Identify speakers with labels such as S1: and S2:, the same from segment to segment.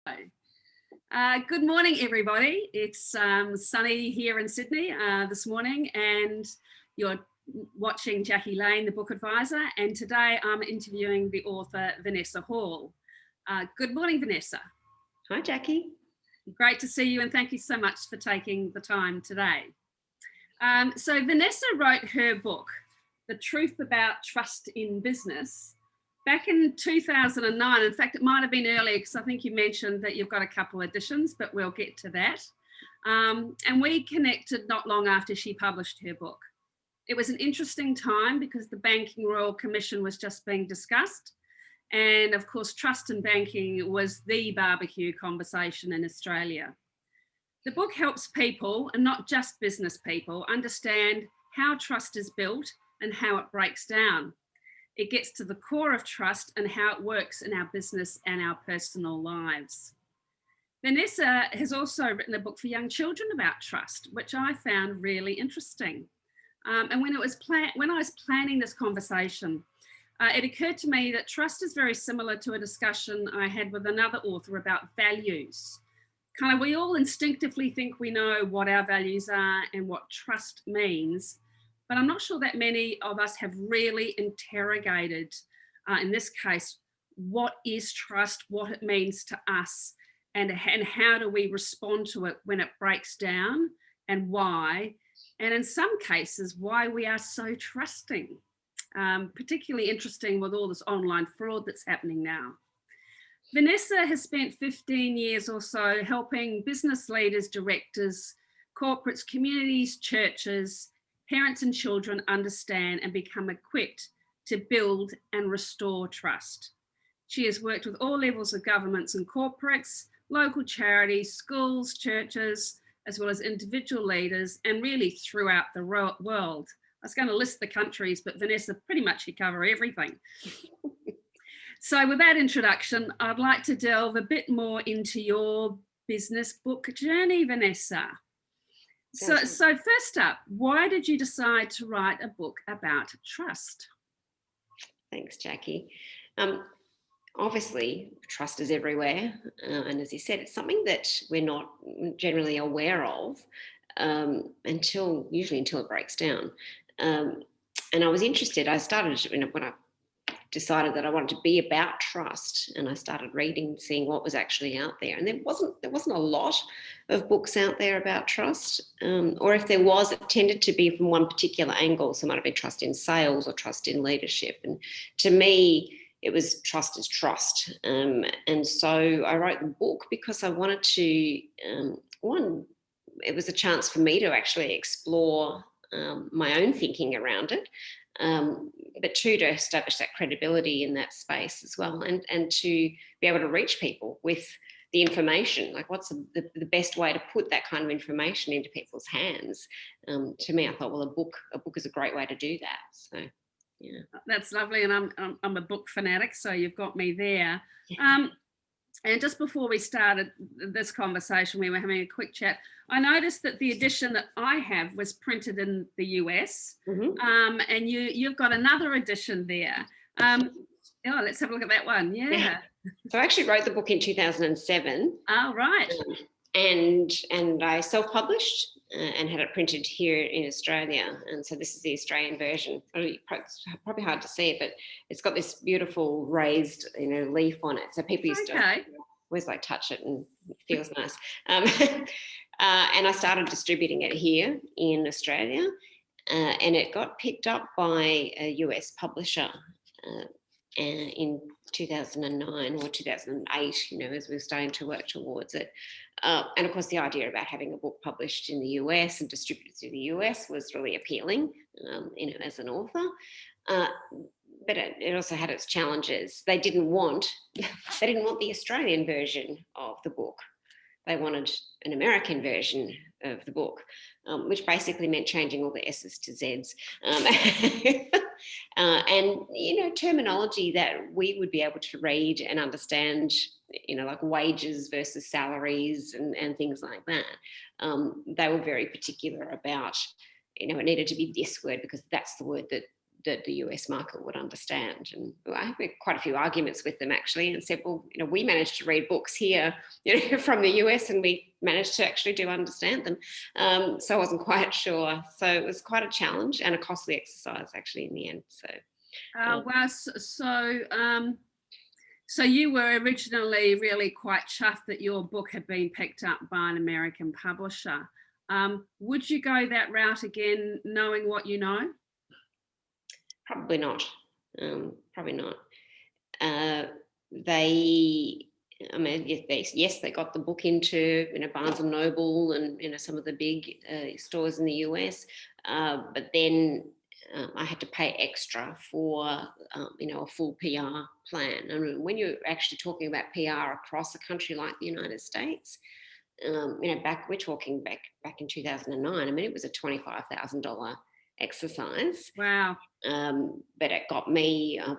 S1: Good morning, everybody. It's sunny here in Sydney this morning, and you're watching Jaqui Lane, the book advisor, and today I'm interviewing the author, Vanessa Hall. Good morning, Vanessa.
S2: Hi, Jackie.
S1: Great to see you, and thank you so much for taking the time today. So Vanessa wrote her book, The Truth About Trust in Business, back in 2009. In fact, it might have been earlier because I think you mentioned that you've got a couple of editions, but we'll get to that. And we connected not long after she published her book. It was an interesting time because the Banking Royal Commission was just being discussed. And of course, trust in banking was the barbecue conversation in Australia. The book helps people, and not just business people, understand how trust is built and how it breaks down. It gets to the core of trust and how it works in our business and our personal lives. Vanessa has also written a book for young children about trust, which I found really interesting. And when I was planning this conversation, it occurred to me that trust is very similar to a discussion I had with another author about values. We all instinctively think we know what our values are and what trust means, but I'm not sure that many of us have really interrogated, in this case, what is trust, what it means to us, and how do we respond to it when it breaks down, and why, and in some cases, why we are so trusting. Particularly interesting with all this online fraud that's happening now. Vanessa has spent 15 years or so helping business leaders, directors, corporates, communities, churches, parents and children understand and become equipped to build and restore trust. She has worked with all levels of governments and corporates, local charities, schools, churches, as well as individual leaders, and really throughout the world. I was going to list the countries, but Vanessa, pretty much you cover everything. So with that introduction, I'd like to delve a bit more into your business book journey, Vanessa. So first up, why did you decide to write a book about trust?
S2: Thanks, Jackie. Obviously, trust is everywhere. And as you said, it's something that we're not generally aware of until it breaks down. And I was interested. I started when I decided that I wanted to be about trust, and I started reading, seeing what was actually out there. And there wasn't a lot of books out there about trust, or if there was, it tended to be from one particular angle. So it might have been trust in sales or trust in leadership. And to me, it was trust is trust. And so I wrote the book because I wanted to, one, it was a chance for me to actually explore my own thinking around it. But two, to establish that credibility in that space as well, and to be able to reach people with the information, like what's the best way to put that kind of information into people's hands. To me, I thought, well, a book is a great way to do that. So, yeah,
S1: that's lovely, and I'm a book fanatic, so you've got me there. Yeah. And just before we started this conversation, we were having a quick chat. I noticed that the edition that I have was printed in the US, and you've got another edition there. Let's have a look at that one. Yeah.
S2: So I actually wrote the book in 2007.
S1: Oh, right.
S2: And I self-published and had it printed here in Australia. And so this is the Australian version. It's probably hard to see it, but it's got this beautiful raised, leaf on it. So people used to always touch it, and it feels nice. And I started distributing it here in Australia, and it got picked up by a US publisher in 2009 or 2008, as we were starting to work towards it. And of course, the idea about having a book published in the US and distributed through the US was really appealing, as an author. But it also had its challenges. They didn't want the Australian version of the book. They wanted an American version of the book, which basically meant changing all the S's to Z's. And, terminology that we would be able to read and understand, like wages versus salaries and things like that. They were very particular about, it needed to be this word because that's the word that that the US market would understand. And I had quite a few arguments with them actually, and said, well, we managed to read books here, from the US, and we managed to actually do understand them. So I wasn't quite sure. So it was quite a challenge and a costly exercise actually in the end. So.
S1: So you were originally really quite chuffed that your book had been picked up by an American publisher. Would you go that route again, knowing what you know?
S2: Probably not. Probably not. They got the book into Barnes and Noble and some of the big stores in the US, but then I had to pay extra for a full PR plan. And when you're actually talking about PR across a country like the United States, we're talking back in 2009. I mean, it was a $25,000 exercise.
S1: Wow.
S2: But it got me. I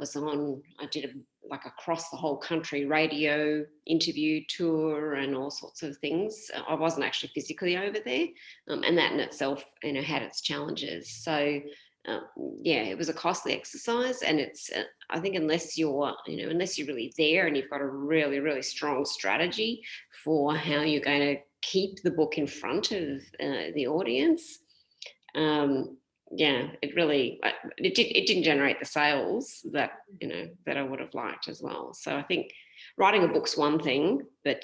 S2: did a across the whole country radio interview tour and all sorts of things. I wasn't actually physically over there, and that in itself, had its challenges. So. It was a costly exercise, and it's. I think unless you're really there and you've got a really, really strong strategy for how you're going to keep the book in front of the audience, it didn't generate the sales that I would have liked as well. So I think writing a book's one thing, but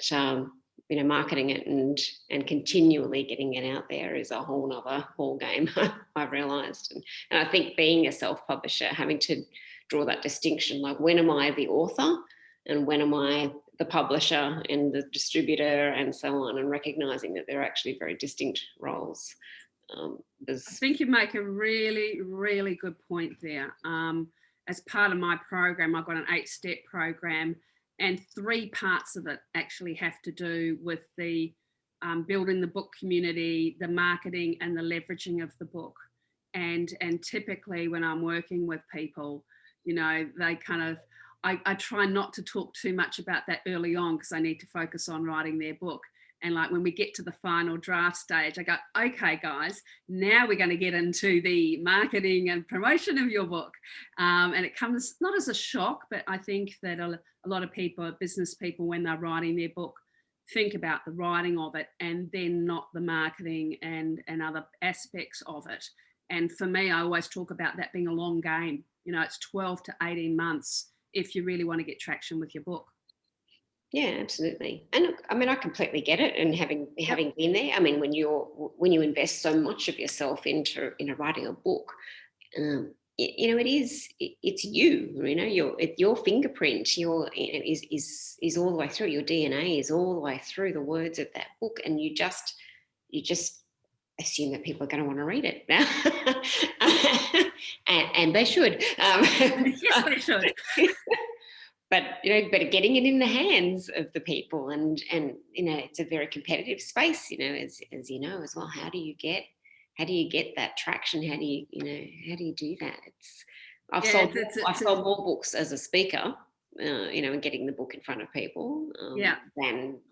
S2: marketing it and continually getting it out there is a whole nother ball game. I've realised, and I think being a self-publisher, having to draw that distinction, like when am I the author and when am I the publisher and the distributor and so on, and recognising that they're actually very distinct roles.
S1: I think you make a really, really good point there. As part of my program, I've got an 8-step program, and 3 parts of it actually have to do with the building the book community, the marketing, and the leveraging of the book. And typically when I'm working with people, they kind of, I try not to talk too much about that early on, because I need to focus on writing their book. And like when we get to the final draft stage, I go, okay, guys, now we're going to get into the marketing and promotion of your book. And it comes not as a shock, but I think that a lot of people, business people, when they're writing their book, think about the writing of it and then not the marketing and other aspects of it. And for me, I always talk about that being a long game. It's 12 to 18 months if you really want to get traction with your book.
S2: Yeah, absolutely. And look, I mean, I completely get it. And having been there, I mean, when you invest so much of yourself into writing a book, it's your fingerprint, is all the way through. Your DNA is all the way through the words of that book, and you just assume that people are going to want to read it, and they should.
S1: Yes, they should.
S2: But getting it in the hands of the people, and it's a very competitive space, as you know as well. How do you get that traction? How do you do that? I've sold more books as a speaker, and getting the book in front of people,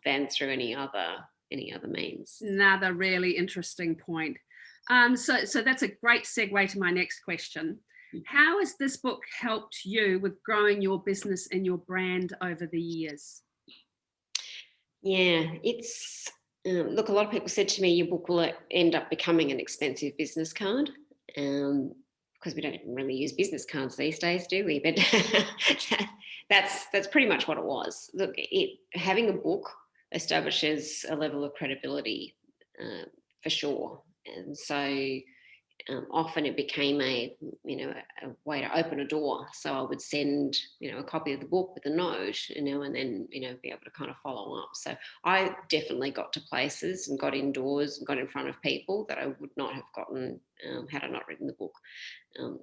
S2: than through any other means.
S1: Another really interesting point. So that's a great segue to my next question. How has this book helped you with growing your business and your brand over the years?
S2: Yeah, it's look, a lot of people said to me, your book will end up becoming an expensive business card, because we don't even really use business cards these days, do we? But that's pretty much what it was. Look, having a book establishes a level of credibility, for sure, and so. Often it became a way to open a door. So I would send a copy of the book with a note, and then be able to kind of follow up. So I definitely got to places and got indoors and got in front of people that I would not have gotten had I not written the book.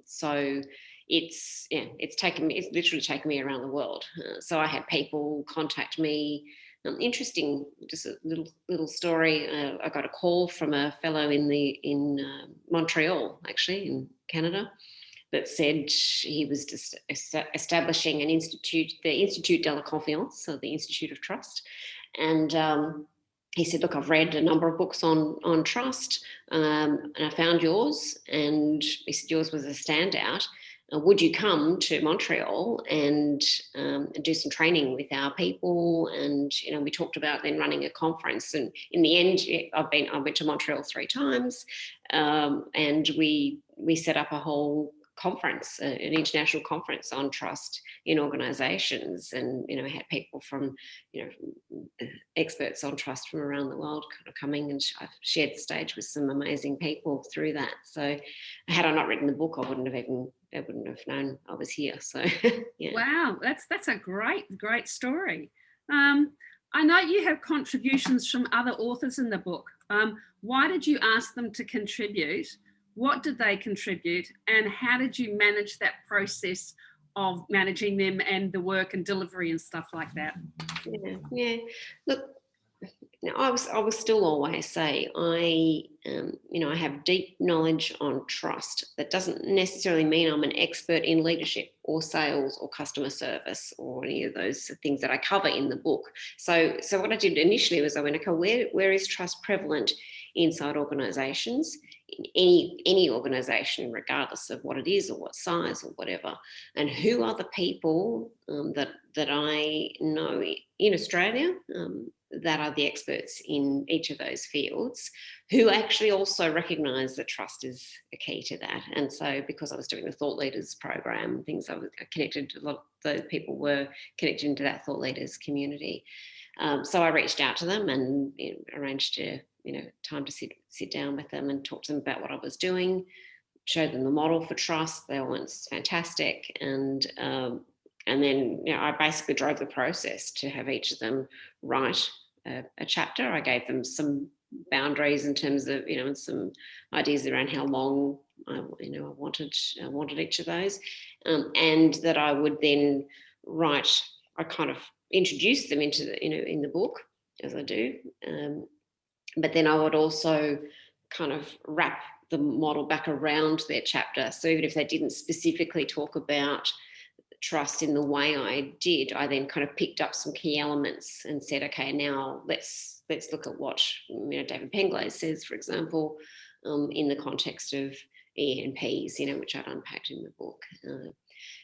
S2: So it's literally taken me around the world. So I had people contact me. Interesting, just a little story. I got a call from a fellow in Montreal, actually in Canada, that said he was just establishing an institute, the Institut de la Confiance, so the Institute of Trust, and he said, "Look, I've read a number of books on trust, and I found yours." And he said yours was a standout. would you come to Montreal and do some training with our people? And we talked about then running a conference. And in the end, I went to Montreal 3 times, and we set up a whole conference, an international conference on trust in organisations, and had people from experts on trust from around the world kind of coming, and I've shared the stage with some amazing people through that. So had I not written the book, I wouldn't have known I was here. So yeah.
S1: Wow, that's a great story. I know you have contributions from other authors in the book. Why did you ask them to contribute? What did they contribute, and how did you manage that process of managing them and the work and delivery and stuff like that?
S2: Yeah. Look, I will still always say I have deep knowledge on trust. That doesn't necessarily mean I'm an expert in leadership or sales or customer service or any of those things that I cover in the book. So what I did initially was I went, okay, where is trust prevalent inside organisations, in any organisation, regardless of what it is or what size or whatever, and who are the people that I know in Australia that are the experts in each of those fields, who actually also recognise that trust is a key to that. And so because I was doing the Thought Leaders program, things I was connected to, a lot of those people were connected into that Thought Leaders community. So I reached out to them and arranged time to sit down with them and talk to them about what I was doing, showed them the model for trust. They all went, fantastic. And then I basically drove the process to have each of them write a chapter. I gave them some boundaries in terms of some ideas around how long I wanted each of those, and that I would then write. I kind of introduced them into the in the book, as I do, but then I would also kind of wrap the model back around their chapter. So even if they didn't specifically talk about trust in the way I did, I then kind of picked up some key elements and said, okay, now let's look at what David Penglaze says, for example, in the context of ENPs, which I'd unpacked in the book.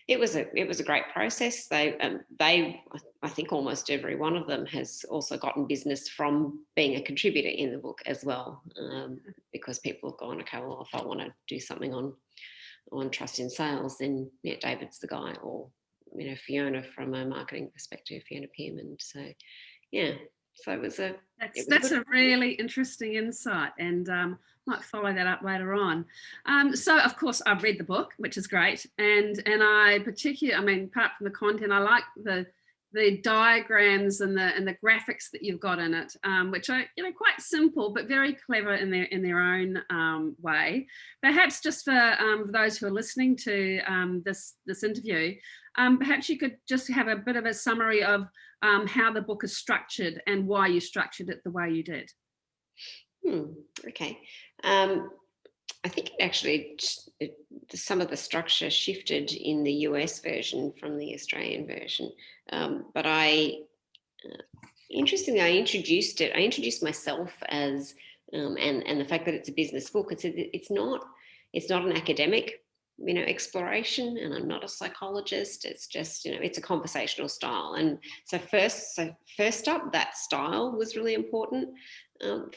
S2: It was a great process. They I think almost every one of them has also gotten business from being a contributor in the book as well, because people have gone, okay, well, if I want to do something on trust in sales, then David's the guy, or Fiona from a marketing perspective, Fiona Pearman. So so it was
S1: that's a really interesting insight, and might follow that up later on. So of course I've read the book, which is great, and I particularly, apart from the content, I like the diagrams and the graphics that you've got in it, which are quite simple but very clever in their own way. Perhaps just for those who are listening to this interview, perhaps you could just have a bit of a summary of how the book is structured and why you structured it the way you did.
S2: Okay. I think some of the structure shifted in the US version from the Australian version, but interestingly, I introduced myself as, and the fact that it's a business book. It's not an academic exploration, and I'm not a psychologist. It's just it's a conversational style, and so first up, that style was really important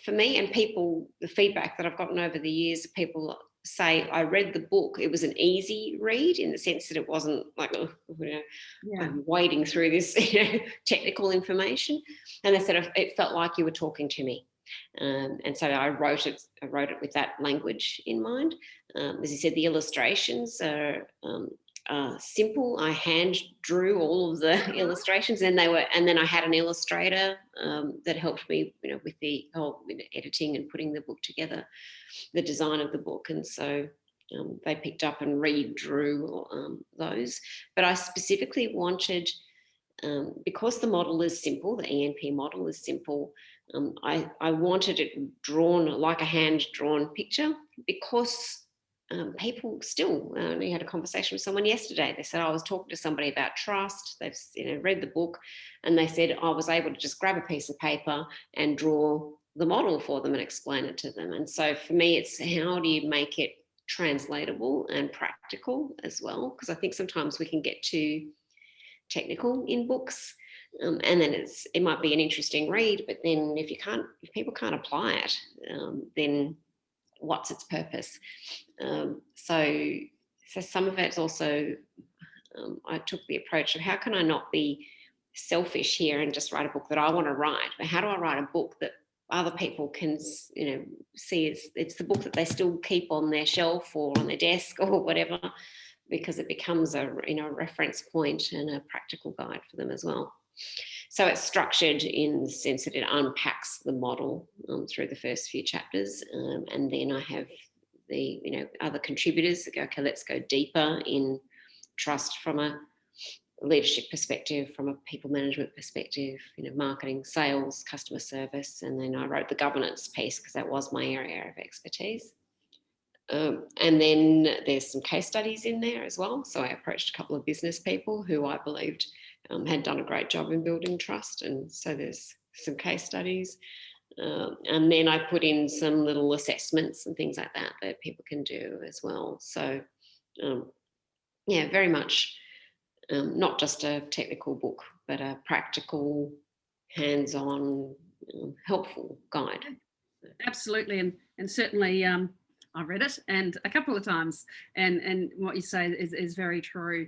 S2: for me. And the feedback that I've gotten over the years, people say I read the book, it was an easy read in the sense that it wasn't like I'm wading through this technical information, and they said it felt like you were talking to me. And so I wrote it with that language in mind. As you said, the illustrations are simple. I hand drew all of the illustrations, and then I had an illustrator that helped me, with the whole editing and putting the book together, the design of the book. And so they picked up and redrew those. But I specifically wanted, because the model is simple, the ENP model is simple, I wanted it drawn like a hand-drawn picture, because people still, we had a conversation with someone yesterday. They said, I was talking to somebody about trust. They've read the book, and they said I was able to just grab a piece of paper and draw the model for them and explain it to them. And so for me, it's how do you make it translatable and practical as well, because I think sometimes we can get too technical in books, and then it might be an interesting read, but then if people can't apply it, then what's its purpose? So some of it's also, I took the approach of how can I not be selfish here and just write a book that I want to write, but how do I write a book that other people can, see it's the book that they still keep on their shelf or on their desk or whatever, because it becomes a reference point and a practical guide for them as well. So it's structured in the sense that it unpacks the model through the first few chapters, and then I have the other contributors that go, okay, let's go deeper in trust from a leadership perspective, from a people management perspective, marketing, sales, customer service, and then I wrote the governance piece because that was my area of expertise. And then there's some case studies in there as well. So I approached a couple of business people who I believed had done a great job in building trust, and so there's some case studies. And then I put in some little assessments and things like that people can do as well. So very much not just a technical book, but a practical, hands-on, helpful guide.
S1: Absolutely, and certainly I read it and a couple of times, and what you say is very true.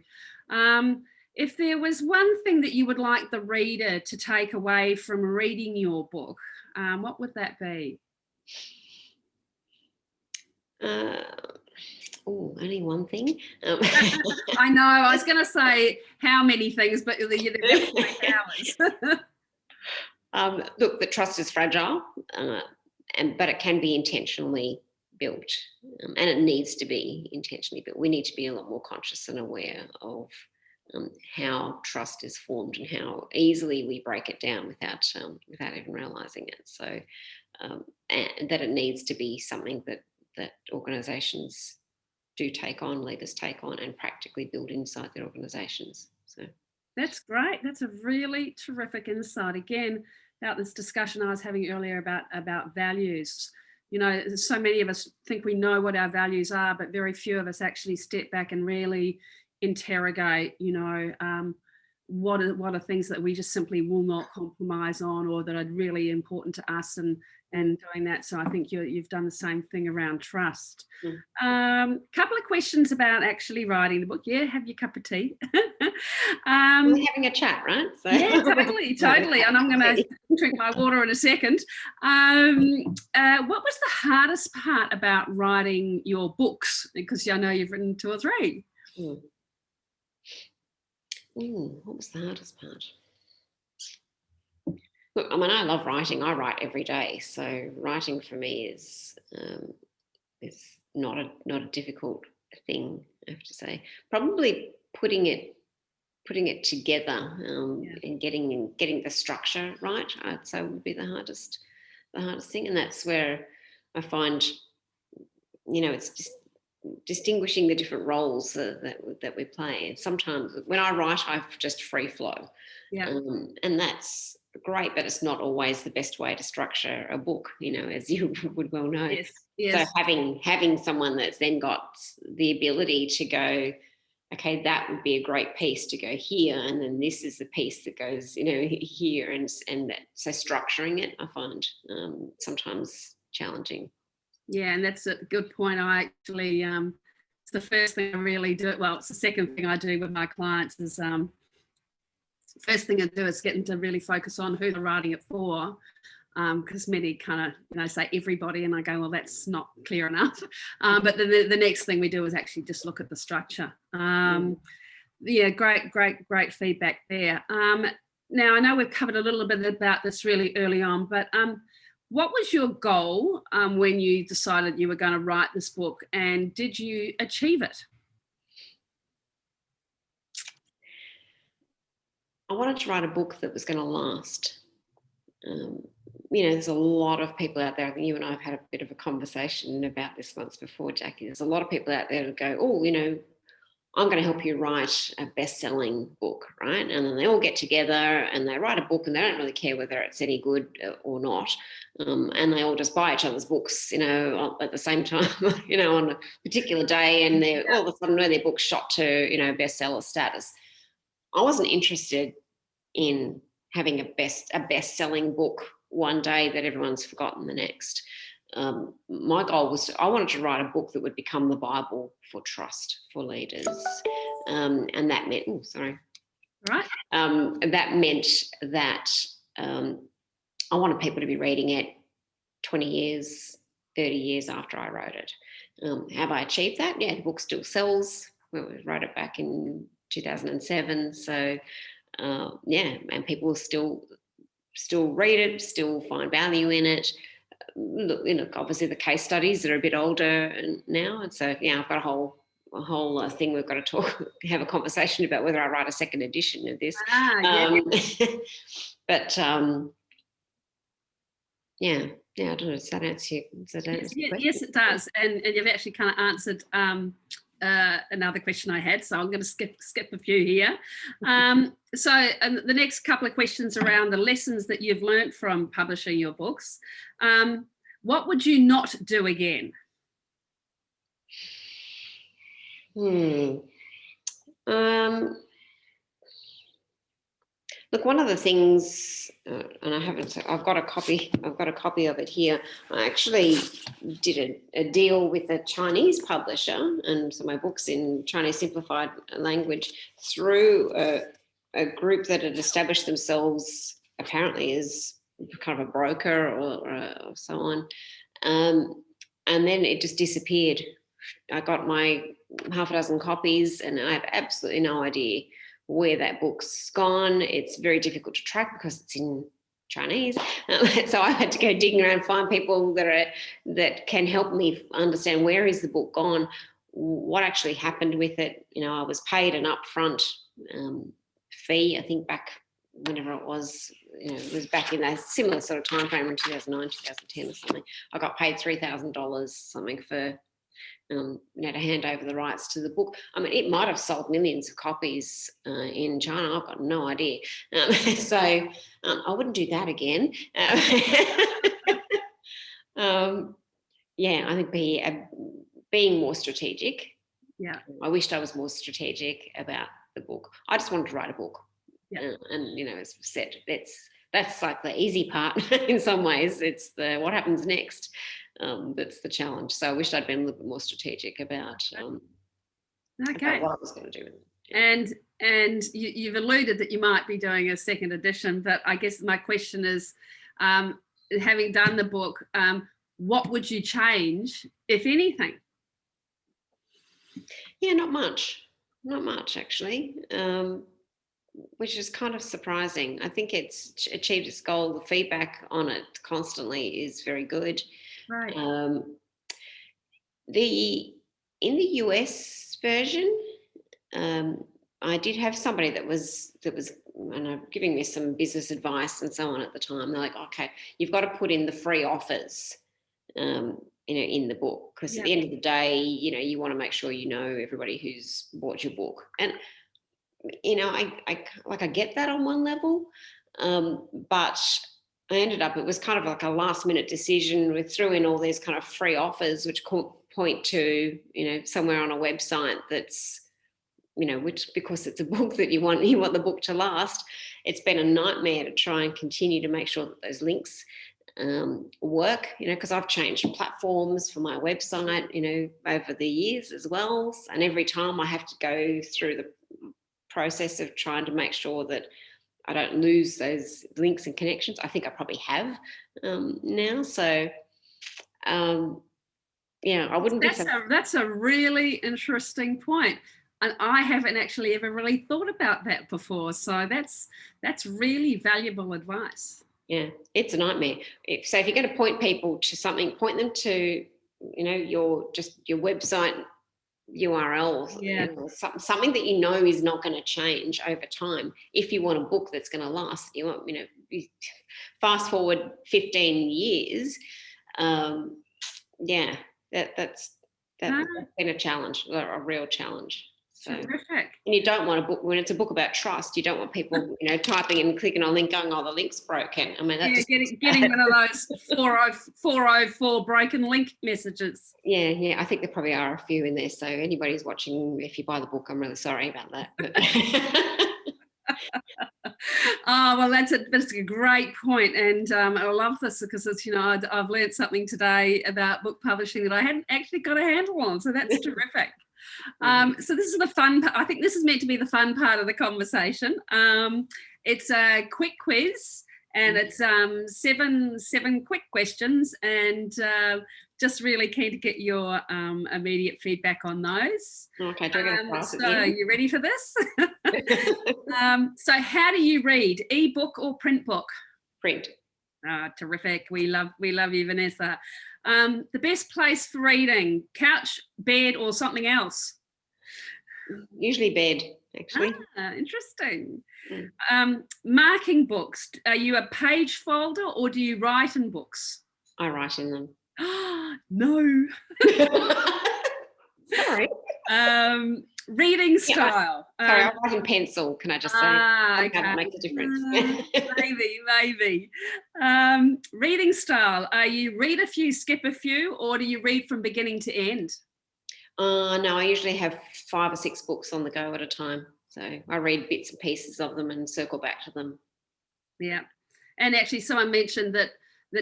S1: If there was one thing that you would like the reader to take away from reading your book, what would that be?
S2: Only one thing.
S1: I know, I was going to say how many things, but they're definitely hours.
S2: Look, the trust is fragile, but it can be intentionally built, and it needs to be intentionally built. We need to be a lot more conscious and aware of how trust is formed and how easily we break it down without even realising it. So, and that it needs to be something that organisations do take on, leaders take on, and practically build inside their organisations. So
S1: that's great. That's a really terrific insight. Again, about this discussion I was having earlier about values. So many of us think we know what our values are, but very few of us actually step back and really interrogate, what are things that we just simply will not compromise on, or that are really important to us, and doing that. So I think you've done the same thing around trust. Couple of questions about actually writing the book. Yeah, have your cup of tea.
S2: We're having a chat, right? So.
S1: Yeah, totally. And I'm going to drink my water in a second. What was the hardest part about writing your books? Because I know you've written 2 or 3.
S2: What was the hardest part? Look, I mean, I love writing. I write every day, so writing for me is not a difficult thing, I have to say. Probably putting it together and getting the structure right, I'd say would be the hardest thing, and that's where I find, it's just distinguishing the different roles that we play. And sometimes when I write, I've just free flow, and that's great, but it's not always the best way to structure a book, as you would well know. Yes. So having someone that's then got the ability to go, okay, that would be a great piece to go here, and then this is the piece that goes, here, and so structuring it, I find sometimes challenging.
S1: Yeah, and that's a good point. I actually, it's the first thing I really do. Well, it's the second thing I do with my clients is first thing I do is get them to really focus on who they're writing it for, because many kind of say everybody, and I go, well, that's not clear enough. But then the next thing we do is actually just look at the structure. Yeah, great feedback there. Now I know we've covered a little bit about this really early on, but what was your goal when you decided you were going to write this book, and did you achieve it?
S2: I wanted to write a book that was going to last. There's a lot of people out there. I think you and I have had a bit of a conversation about this once before, Jackie. There's a lot of people out there who go, I'm going to help you write a best-selling book, right? And then they all get together and they write a book, and they don't really care whether it's any good or not. And they all just buy each other's books, at the same time, on a particular day, and they're all of a sudden their book shot to, bestseller status. I wasn't interested in having a best-selling book one day that everyone's forgotten the next. My goal was I wanted to write a book that would become the Bible for trust for leaders, and that meant that meant that I wanted people to be reading it 20 years, 30 years after I wrote it. Have I achieved that? Yeah, the book still sells. We wrote it back in 2007, so and people still read it, still find value in it. Look, obviously the case studies that are a bit older now, and so I've got a whole thing we've got to have a conversation about whether I write a second edition of this. But I don't know. Does that answer you?
S1: Yes, it does, and you've actually kind of answered another question I had, so I'm going to skip a few here. So the next couple of questions around the lessons that you've learned from publishing your books. What would you not do again?
S2: Look, one of the things, and I've got a copy of it here. I actually did a deal with a Chinese publisher, and so my book's in Chinese simplified language through a group that had established themselves apparently as kind of a broker or so on. And then it just disappeared. I got my half a dozen copies, and I have absolutely no idea where that book's gone. It's very difficult to track because it's in Chinese. So I had to go digging around, find people that can help me understand where is the book gone, what actually happened with it. I was paid an upfront fee, I think back whenever it was, it was back in a similar sort of time frame in 2009, 2010 or something. I got paid $3,000 something for to hand over the rights to the book. I mean, it might have sold millions of copies in China. I've got no idea. So I wouldn't do that again. I think being more strategic.
S1: Yeah.
S2: I wished I was more strategic about the book. I just wanted to write a book. Yeah. And as I've said, that's like the easy part in some ways. It's the what happens next. That's the challenge. So I wish I'd been a little bit more strategic about what I was going to do with it. Yeah.
S1: And you've alluded that you might be doing a second edition, but I guess my question is, having done the book, what would you change, if anything?
S2: Yeah, not much actually, which is kind of surprising. I think it's achieved its goal. The feedback on it constantly is very good.
S1: Right.
S2: In the US version, I did have somebody that was giving me some business advice and so on at the time. They're like, okay, you've got to put in the free offers, in the book, because at the end of the day, you want to make sure everybody who's bought your book. And I get that on one level, but I ended up, it was kind of like a last minute decision. We threw in all these kind of free offers, which point to, somewhere on a website that's, which, because it's a book that you want the book to last. It's been a nightmare to try and continue to make sure that those links work, because I've changed platforms for my website, over the years as well. And every time I have to go through the process of trying to make sure that I don't lose those links and connections. I think I probably have now. So, I wouldn't be.
S1: That's a really interesting point, and I haven't actually ever really thought about that before. So that's really valuable advice.
S2: Yeah, it's a nightmare. So if you're going to point people to something, point them to, your website URL, something that is not going to change over time. If you want a book that's going to last, you want, fast forward 15 years, that's been a challenge, a real challenge. So,
S1: Terrific.
S2: and you don't want a book, when it's a book about trust, you don't want people, typing and clicking on a link going, oh, the link's broken. I mean,
S1: getting one of those 404 broken link messages.
S2: Yeah, I think there probably are a few in there. So anybody who's watching, if you buy the book, I'm really sorry about that.
S1: Oh, well, that's a great point. And I love this because it's, I've learned something today about book publishing that I hadn't actually got a handle on. So that's terrific. So this is the fun part. I think this is meant to be the fun part of the conversation. It's a quick quiz, and it's seven quick questions, and just really keen to get your immediate feedback on those.
S2: Okay, do I get a prize?
S1: So you ready for this? So how do you read, ebook or print book?
S2: Print.
S1: Terrific. We love you, Vanessa. The best place for reading, couch, bed, or something else?
S2: Usually bed, actually.
S1: Interesting. Marking books, are you a page folder or do you write in books?
S2: I write in them.
S1: No.
S2: Sorry.
S1: Reading style.
S2: Sorry, I write in pencil, can I just say?
S1: Okay.
S2: That makes a difference.
S1: Maybe. Reading style, you read a few, skip a few, or do you read from beginning to end?
S2: No, I usually have 5 or 6 books on the go at a time. So I read bits and pieces of them and circle back to them.
S1: Yeah. And actually someone mentioned that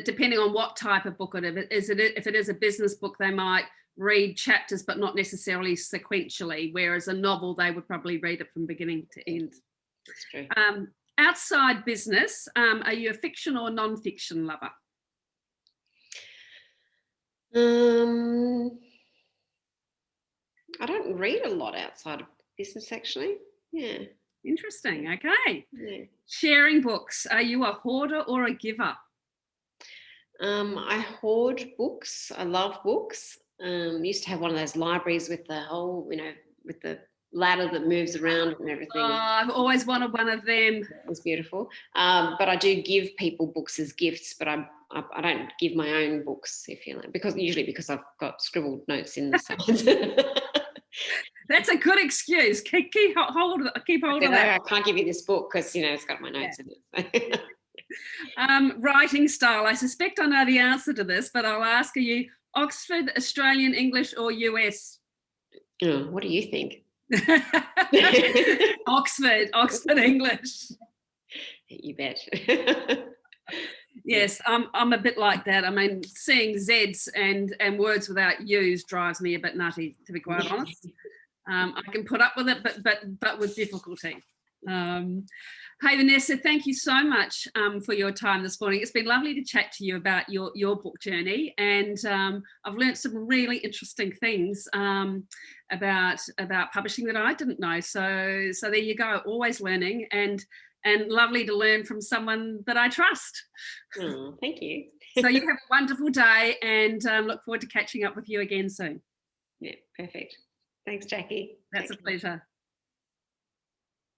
S1: depending on what type of book it is, if it is a business book, they might read chapters but not necessarily sequentially, whereas a novel they would probably read it from beginning to end.
S2: That's true.
S1: Outside business, are you a fiction or non-fiction lover?
S2: I don't read a lot outside of business, actually. Yeah.
S1: Interesting. Okay.
S2: Yeah.
S1: Sharing books, are you a hoarder or a giver?
S2: I hoard books. I love books. Used to have one of those libraries with the whole, with the ladder that moves around and everything.
S1: Oh, I've always wanted one of them.
S2: It was beautiful. But I do give people books as gifts, but I don't give my own books, if you like, because I've got scribbled notes in the sides.
S1: That's a good excuse. Keep hold of that.
S2: I can't give you this book because it's got my notes in it.
S1: Writing style. I suspect I know the answer to this, but I'll ask you: Oxford, Australian English, or US?
S2: Oh, what do you think?
S1: Oxford English.
S2: You bet.
S1: Yes, I'm a bit like that. I mean, seeing Zs and words without U's drives me a bit nutty, to be quite honest. I can put up with it, but with difficulty. Hey, Vanessa, thank you so much for your time this morning. It's been lovely to chat to you about your book journey, and I've learned some really interesting things about publishing that I didn't know. So there you go, always learning, and lovely to learn from someone that I trust.
S2: Oh, thank you.
S1: So you have a wonderful day, and look forward to catching up with you again soon.
S2: Yeah, perfect. Thanks, Jackie.
S1: That's a pleasure.